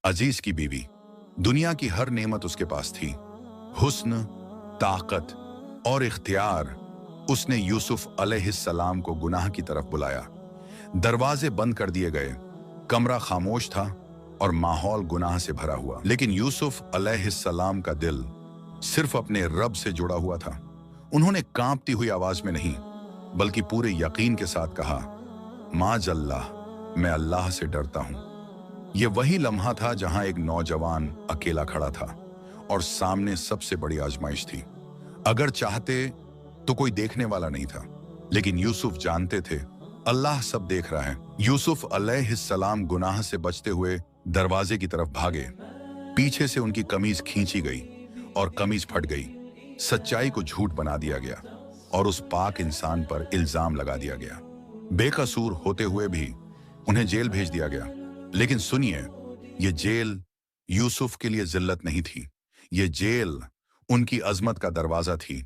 अजीज की बीवी। दुनिया की हर नेमत उसके पास थी। हुस्न, ताकत और इख्तियार। उसने यूसुफ अलैहिस्सलाम को गुनाह की तरफ बुलाया। दरवाजे बंद कर दिए गए, कमरा खामोश था और माहौल गुनाह से भरा हुआ। लेकिन यूसुफ अलैहिस्सलाम का दिल सिर्फ अपने रब से जुड़ा हुआ था। उन्होंने कांपती हुई आवाज में नहीं, बल्कि पूरे यकीन के साथ कहा, माजल्लाह, मैं अल्लाह से डरता हूं। यह वही लम्हा था जहां एक नौजवान अकेला खड़ा था और सामने सबसे बड़ी आजमाइश थी। अगर चाहते तो कोई देखने वाला नहीं था, लेकिन यूसुफ जानते थे अल्लाह सब देख रहा है। यूसुफ अलैहिस्सलाम गुनाह से बचते हुए दरवाजे की तरफ भागे। पीछे से उनकी कमीज खींची गई और कमीज फट गई। सच्चाई को झूठ बना दिया गया और उस पाक इंसान पर इल्जाम लगा दिया गया। बेकसूर होते हुए भी उन्हें जेल भेज दिया गया। लेकिन सुनिए, ये जेल यूसुफ के लिए जिल्लत नहीं थी। ये जेल उनकी अजमत का दरवाजा थी,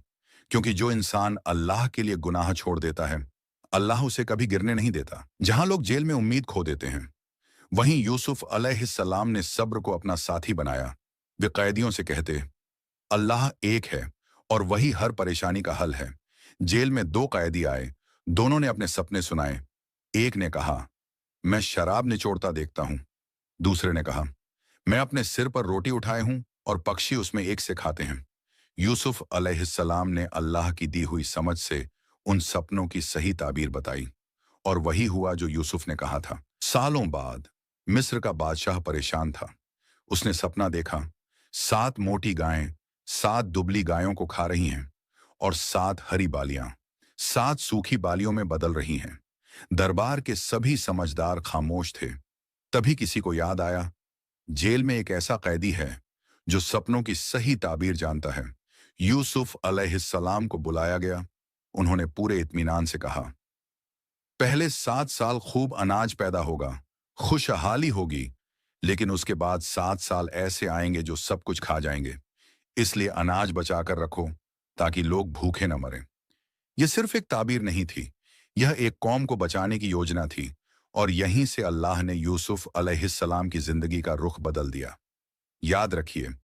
क्योंकि जो इंसान अल्लाह के लिए गुनाह छोड़ देता है, अल्लाह उसे कभी गिरने नहीं देता। जहां लोग जेल में उम्मीद खो देते हैं, वहीं यूसुफ अलैहिस्सलाम ने सब्र को अपना साथी बनाया। वे कैदियों से कहते, अल्लाह एक है और वही हर परेशानी का हल है। जेल में दो कैदी आए, दोनों ने अपने सपने सुनाए। एक ने कहा, मैं शराब निचोड़ता देखता हूं। दूसरे ने कहा, मैं अपने सिर पर रोटी उठाए हूं और पक्षी उसमें एक से खाते हैं। यूसुफ अलैहिस्सलाम ने अल्लाह की दी हुई समझ से उन सपनों की सही ताबीर बताई, और वही हुआ जो यूसुफ ने कहा था। सालों बाद मिस्र का बादशाह परेशान था। उसने सपना देखा, 7 मोटी गायें 7 दुबली गायों को खा रही हैं और 7 हरी बालियां 7 सूखी बालियों में बदल रही हैं। दरबार के सभी समझदार खामोश थे। तभी किसी को याद आया, जेल में एक ऐसा कैदी है जो सपनों की सही ताबीर जानता है। यूसुफ अलैहिस्सलाम को बुलाया गया। उन्होंने पूरे इत्मीनान से कहा, पहले 7 साल खूब अनाज पैदा होगा, खुशहाली होगी, लेकिन उसके बाद 7 साल ऐसे आएंगे जो सब कुछ खा जाएंगे। इसलिए अनाज बचाकर रखो ताकि लोग भूखे न मरें। यह सिर्फ एक ताबीर नहीं थी, यह एक कौम को बचाने की योजना थी, और यहीं से अल्लाह ने यूसुफ अलैहिस्सलाम की जिंदगी का रुख बदल दिया। याद रखिए,